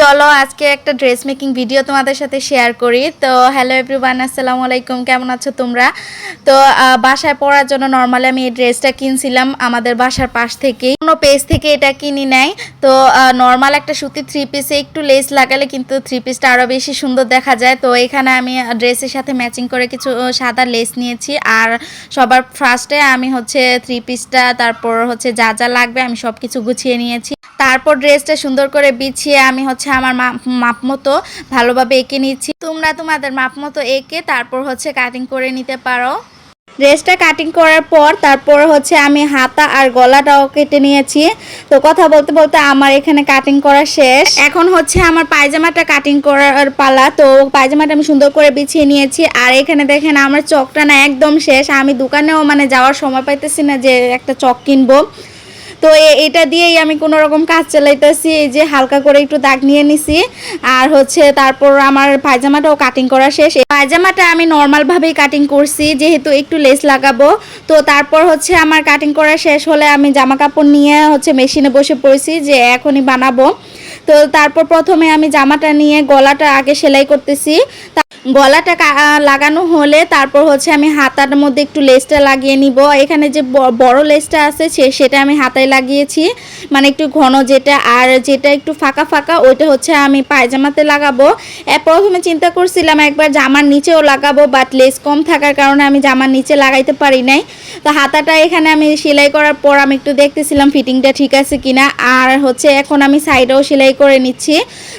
চলো আজকে একটা ড্রেস মেকিং ভিডিও তোমাদের সাথে শেয়ার করি। তো হ্যালো এভরিওয়ান, আসসালামু আলাইকুম, কেমন আছো তোমরা? তো বাসায় পরার জন্য নর্মালি আমি এই ড্রেসটা কিনছিলাম আমাদের বাসার পাশ থেকেই, কোনো পেজ থেকে এটা কিনি নাই। তো নর্মাল একটা সুতির থ্রি পিসে একটু লেস লাগালে কিন্তু থ্রি পিসটা আরও বেশি সুন্দর দেখা যায়। তো এখানে আমি ড্রেসের সাথে ম্যাচিং করে কিছু সাদা লেস নিয়েছি। আর সবার ফার্স্টে আমি হচ্ছে থ্রি পিসটা, তারপর হচ্ছে যা যা লাগবে আমি সব কিছু গুছিয়ে নিয়েছি। তারপর ড্রেসটা সুন্দর করে বিছিয়ে আমি হচ্ছে আমার মাপ মতো ভালোভাবে এঁকে নিচ্ছি। তোমরা তোমাদের মাপ মতো এঁকে তারপর হচ্ছে কাটিং করে নিতে পারো। ড্রেসটা কাটিং করার পর তারপর হচ্ছে আমি হাতা আর গলাটাও কেটে নিয়েছি। তো কথা বলতে বলতে আমার এখানে কাটিং করা শেষ। এখন হচ্ছে আমার পায়জামাটা কাটিং করার পালা। তো পায়জামাটা আমি সুন্দর করে বিছিয়ে নিয়েছি। আর এখানে দেখেন আমার চকটা না একদম শেষ। আমি দোকানেও যাওয়ার সময় পাইতেছি না যে একটা চক কিনবো। তো এটা দিয়েই আমি কোনো রকম কাজ চালাইতেছি। এই যে হালকা করে একটু দাগ নিয়ে নিছি। আর হচ্ছে তারপর আমার পায়জামাটাও কাটিং করা শেষ। পায়জামাটা আমি নর্মালভাবেই কাটিং করছি যেহেতু একটু লেস লাগাবো। তো তারপর হচ্ছে আমার কাটিং করা শেষ হলে আমি জামা কাপড় নিয়ে হচ্ছে মেশিনে বসে পড়েছি যে এখনই বানাবো। তো তারপর প্রথমে আমি জামাটা নিয়ে গলাটা আগে সেলাই করতেছি। গলাটা লাগানো হলে তারপর হচ্ছে আমি হাতার মধ্যে একটু লেসটা লাগিয়ে নিব। এখানে যে বড় লেসটা আছে সেটা আমি হাতায় লাগিয়েছি, একটু ঘন যেটা, আর যেটা একটু ফাঁকা ফাঁকা ওইটা হচ্ছে আমি পায়জামাতে লাগাবো। প্রথমে চিন্তা করছিলাম একবার জামার নিচেও লাগাবো, বাট লেস কম থাকার কারণে আমি জামার নিচে লাগাইতে পারি নাই। তো হাতাটা এখানে আমি সেলাই করার পর আমি একটু দেখতেছিলাম ফিটিংটা ঠিক আছে কিনা। আর হচ্ছে এখন আমি সাইডেও সেলাই করে নিচ্ছি।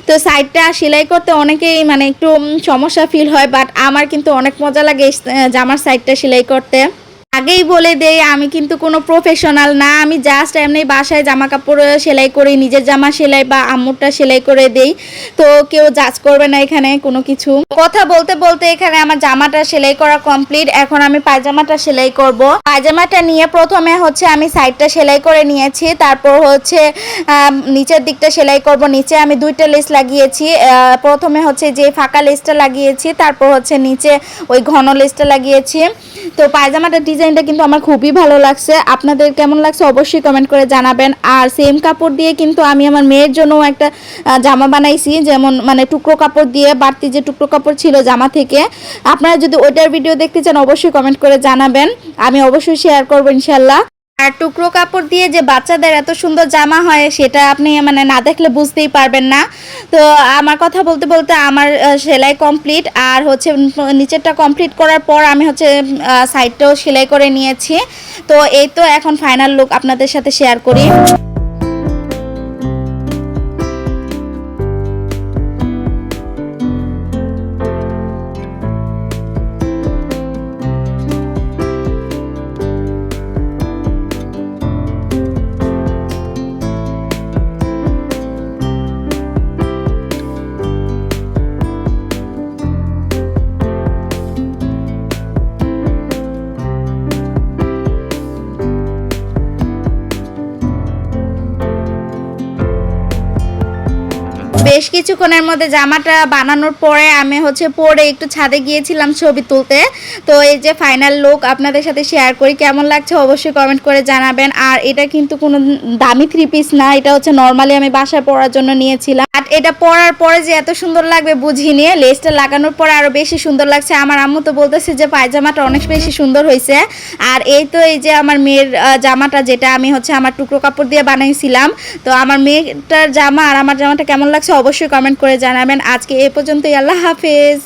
তো সাইডটা সেলাই করতে অনেকেই একটু সমস্যা ফিল হয়, বাট আমার কিন্তু অনেক মজা লাগে জামার সাইডটা সেলাই করতে। আগেই বলে দেই আমি কিন্তু কোনো প্রফেশনাল না, আমি জাস্ট এমনি বাসায় জামা কাপড় সেলাই করি, নিজের জামা সেলাই বা আম্মুরটা সেলাই করে দেই। তো কেউ জাজ করবে না এখানে কোনো কিছু। কথা বলতে বলতে এখানে আমার জামাটা সেলাই করা কমপ্লিট। এখন আমি পায়জামাটা সেলাই করব। পায়জামাটা নিয়ে প্রথমে হচ্ছে আমি সাইডটা সেলাই করে নিয়েছি, তারপর হচ্ছে নিচের দিকটা সেলাই করব। নিচে আমি দুইটা লেস লাগিয়েছি। প্রথমে হচ্ছে যে ফাঁকা লেসটা লাগিয়েছি, তারপর হচ্ছে নিচে ওই ঘন লেসটা লাগিয়েছি। তো পায়জামাটার ডিজাইনটা কিন্তু আমার খুবই ভালো লাগছে। আপনাদের কেমন লাগছে অবশ্যই কমেন্ট করে জানাবেন। আর সেম কাপড় দিয়ে কিন্তু আমি আমার মেয়ের জন্য একটা জামা বানাইছি, যেমন টুকরো কাপড় দিয়ে, বাড়তি যে টুকরো কাপড় ছিল জামা থেকে। আপনারা যদি ওইটার ভিডিও দেখতে চান অবশ্যই কমেন্ট করে জানাবেন, আমি অবশ্যই শেয়ার করবো ইনশাল্লাহ। আর টুকরো কাপড় দিয়ে যে বাচ্চাদের এত সুন্দর জামা হয় সেটা আপনি না দেখলে বুঝতেই পারবেন না। তো আমার কথা বলতে বলতে আমার সেলাই কমপ্লিট। আর হচ্ছে নিচেরটা কমপ্লিট করার পর আমি হচ্ছে সাইডটাও সেলাই করে নিয়েছি। তো এই তো এখন ফাইনাল লুক আপনাদের সাথে শেয়ার করি। বেশ কিছুক্ষণের মধ্যে জামাটা বানানোর পরে আমি হচ্ছে পরে একটু ছাদে গিয়েছিলাম ছবি তুলতে। তো এই যে ফাইনাল লুক আপনাদের সাথে শেয়ার করি, কেমন লাগছে অবশ্যই কমেন্ট করে জানাবেন। আর এটা কিন্তু কোনো দামি থ্রি পিস না, এটা হচ্ছে নর্মালি আমি বাসায় পরার জন্য নিয়েছিলাম। আর এটা পরার পরে যে এত সুন্দর লাগবে বুঝিনি, লেসটা লাগানোর পরে আরও বেশি সুন্দর লাগছে। আমার আম্মু তো বলতেছে যে পায়জামাটা অনেক বেশি সুন্দর হয়েছে। আর এই তো এই যে আমার মেয়ের জামাটা, যেটা আমি হচ্ছে আমার টুকরো কাপড় দিয়ে বানাইছিলাম। তো আমার মেয়েটার জামা আর আমার জামাটা কেমন লাগছে অবশ্যই কমেন্ট করে জানাবেন। আজকে এ পর্যন্তই, আল্লাহ হাফেজ।